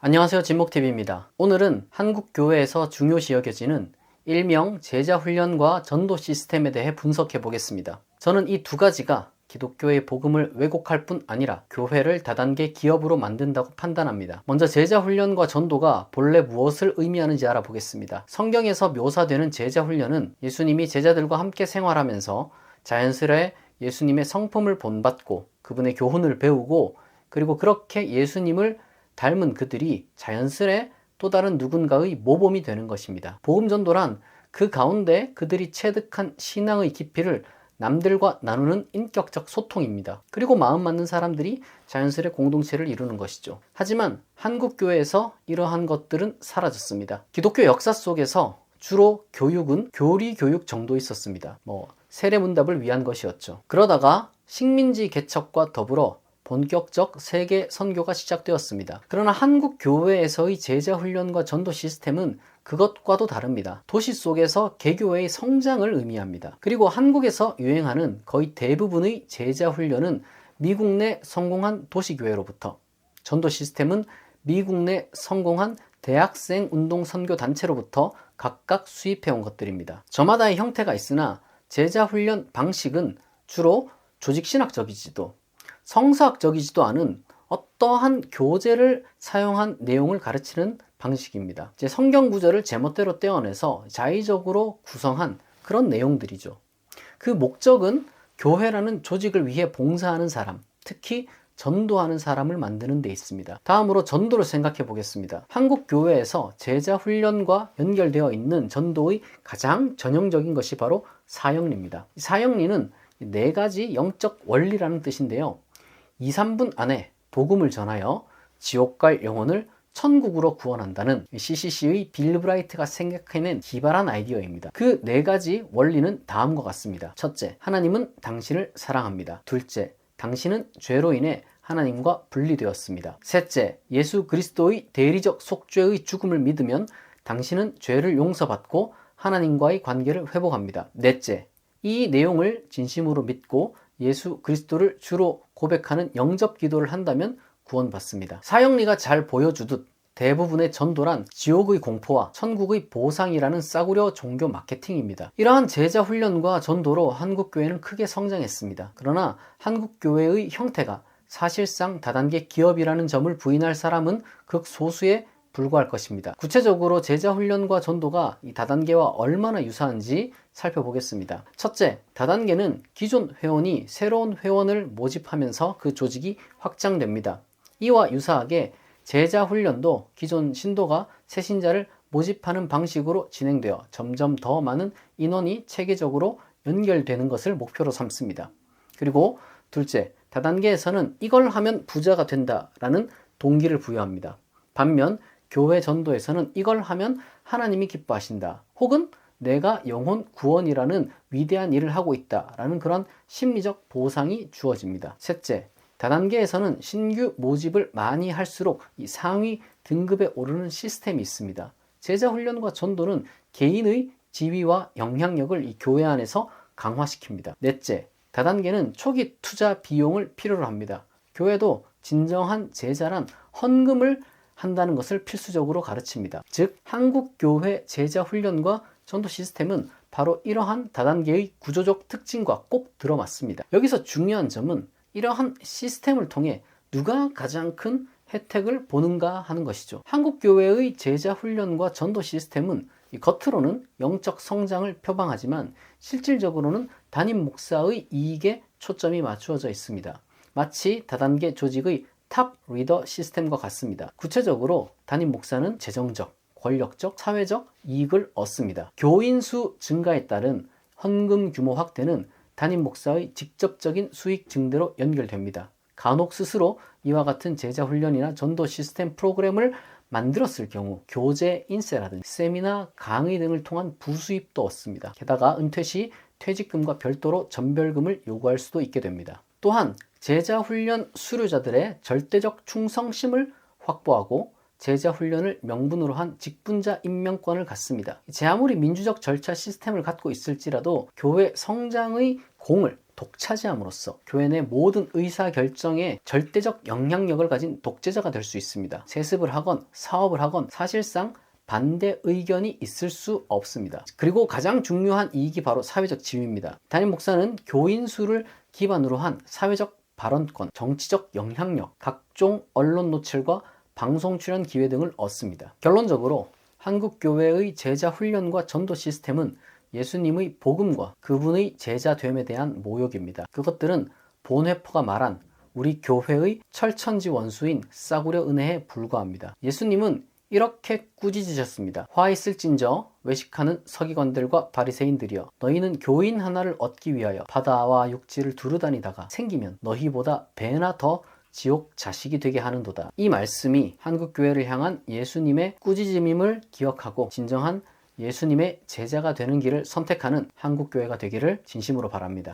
안녕하세요, 진목TV입니다. 오늘은 한국 교회에서 중요시 여겨지는 일명 제자훈련과 전도 시스템에 대해 분석해 보겠습니다. 저는 이 두 가지가 기독교의 복음을 왜곡할 뿐 아니라 교회를 다단계 기업으로 만든다고 판단합니다. 먼저 제자훈련과 전도가 본래 무엇을 의미하는지 알아보겠습니다. 성경에서 묘사되는 제자훈련은 예수님이 제자들과 함께 생활하면서 자연스레 예수님의 성품을 본받고 그분의 교훈을 배우고 그리고 그렇게 예수님을 닮은 그들이 자연스레 또 다른 누군가의 모범이 되는 것입니다. 복음전도란 그 가운데 그들이 체득한 신앙의 깊이를 남들과 나누는 인격적 소통입니다. 그리고 마음 맞는 사람들이 자연스레 공동체를 이루는 것이죠. 하지만 한국 교회에서 이러한 것들은 사라졌습니다. 기독교 역사 속에서 주로 교육은 교리 교육 정도 있었습니다. 세례문답을 위한 것이었죠. 그러다가 식민지 개척과 더불어 본격적 세계 선교가 시작되었습니다. 그러나 한국 교회에서의 제자 훈련과 전도 시스템은 그것과도 다릅니다. 도시 속에서 개교회의 성장을 의미합니다. 그리고 한국에서 유행하는 거의 대부분의 제자 훈련은 미국 내 성공한 도시교회로부터, 전도 시스템은 미국 내 성공한 대학생 운동 선교 단체로부터 각각 수입해온 것들입니다. 저마다의 형태가 있으나 제자 훈련 방식은 주로 조직신학적이지도 성서학적이지도 않은 어떠한 교재를 사용한 내용을 가르치는 방식입니다. 성경 구절을 제멋대로 떼어내서 자의적으로 구성한 그런 내용들이죠. 그 목적은 교회라는 조직을 위해 봉사하는 사람, 특히 전도하는 사람을 만드는 데 있습니다. 다음으로 전도를 생각해 보겠습니다. 한국 교회에서 제자 훈련과 연결되어 있는 전도의 가장 전형적인 것이 바로 사형리입니다. 사형리는 네 가지 영적 원리라는 뜻인데요. 2, 3분 안에 복음을 전하여 지옥 갈 영혼을 천국으로 구원한다는 CCC의 빌 브라이트가 생각해낸 기발한 아이디어입니다. 그 네 가지 원리는 다음과 같습니다. 첫째, 하나님은 당신을 사랑합니다. 둘째, 당신은 죄로 인해 하나님과 분리되었습니다. 셋째, 예수 그리스도의 대리적 속죄의 죽음을 믿으면 당신은 죄를 용서받고 하나님과의 관계를 회복합니다. 넷째, 이 내용을 진심으로 믿고 예수 그리스도를 주로 고백하는 영접 기도를 한다면 구원받습니다. 사형리가 잘 보여주듯 대부분의 전도란 지옥의 공포와 천국의 보상이라는 싸구려 종교 마케팅입니다. 이러한 제자 훈련과 전도로 한국교회는 크게 성장했습니다. 그러나 한국교회의 형태가 사실상 다단계 기업이라는 점을 부인할 사람은 극소수에 불과할 것입니다. 구체적으로 제자 훈련과 전도가 이 다단계와 얼마나 유사한지 살펴보겠습니다. 첫째, 다단계는 기존 회원이 새로운 회원을 모집하면서 그 조직이 확장됩니다. 이와 유사하게 제자 훈련도 기존 신도가 새 신자를 모집하는 방식으로 진행되어 점점 더 많은 인원이 체계적으로 연결되는 것을 목표로 삼습니다. 그리고 둘째, 다단계에서는 이걸 하면 부자가 된다라는 동기를 부여합니다. 반면 교회 전도에서는 이걸 하면 하나님이 기뻐하신다, 혹은 내가 영혼 구원이라는 위대한 일을 하고 있다라는 그런 심리적 보상이 주어집니다. 셋째, 다단계에서는 신규 모집을 많이 할수록 이 상위 등급에 오르는 시스템이 있습니다. 제자 훈련과 전도는 개인의 지위와 영향력을 이 교회 안에서 강화시킵니다. 넷째, 다단계는 초기 투자 비용을 필요로 합니다. 교회도 진정한 제자란 헌금을 한다는 것을 필수적으로 가르칩니다. 즉, 한국교회 제자훈련과 전도 시스템은 바로 이러한 다단계의 구조적 특징과 꼭 들어맞습니다. 여기서 중요한 점은 이러한 시스템을 통해 누가 가장 큰 혜택을 보는가 하는 것이죠. 한국교회의 제자훈련과 전도 시스템은 겉으로는 영적 성장을 표방하지만 실질적으로는 담임 목사의 이익에 초점이 맞추어져 있습니다. 마치 다단계 조직의 탑 리더 시스템과 같습니다. 구체적으로 담임 목사는 재정적, 권력적, 사회적 이익을 얻습니다. 교인 수 증가에 따른 헌금 규모 확대는 담임 목사의 직접적인 수익 증대로 연결됩니다. 간혹 스스로 이와 같은 제자 훈련이나 전도 시스템 프로그램을 만들었을 경우 교재 인쇄라든지 세미나, 강의 등을 통한 부수입도 얻습니다. 게다가 은퇴 시 퇴직금과 별도로 전별금을 요구할 수도 있게 됩니다. 또한 제자훈련 수료자들의 절대적 충성심을 확보하고 제자훈련을 명분으로 한 직분자 임명권을 갖습니다. 제 아무리 민주적 절차 시스템을 갖고 있을지라도 교회 성장의 공을 독차지함으로써 교회 내 모든 의사결정에 절대적 영향력을 가진 독재자가 될 수 있습니다. 세습을 하건 사업을 하건 사실상 반대 의견이 있을 수 없습니다. 그리고 가장 중요한 이익이 바로 사회적 지위입니다. 담임 목사는 교인 수를 기반으로 한 사회적 발언권, 정치적 영향력, 각종 언론 노출과 방송 출연 기회 등을 얻습니다. 결론적으로 한국 교회의 제자 훈련과 전도 시스템은 예수님의 복음과 그분의 제자됨에 대한 모욕입니다. 그것들은 본회포가 말한 우리 교회의 철천지 원수인 싸구려 은혜에 불과합니다. 예수님은 이렇게 꾸짖으셨습니다. 화 있을진저 외식하는 서기관들과 바리새인들이여, 너희는 교인 하나를 얻기 위하여 바다와 육지를 두루다니다가 생기면 너희보다 배나 더 지옥 자식이 되게 하는도다. 이 말씀이 한국교회를 향한 예수님의 꾸짖음임을 기억하고 진정한 예수님의 제자가 되는 길을 선택하는 한국교회가 되기를 진심으로 바랍니다.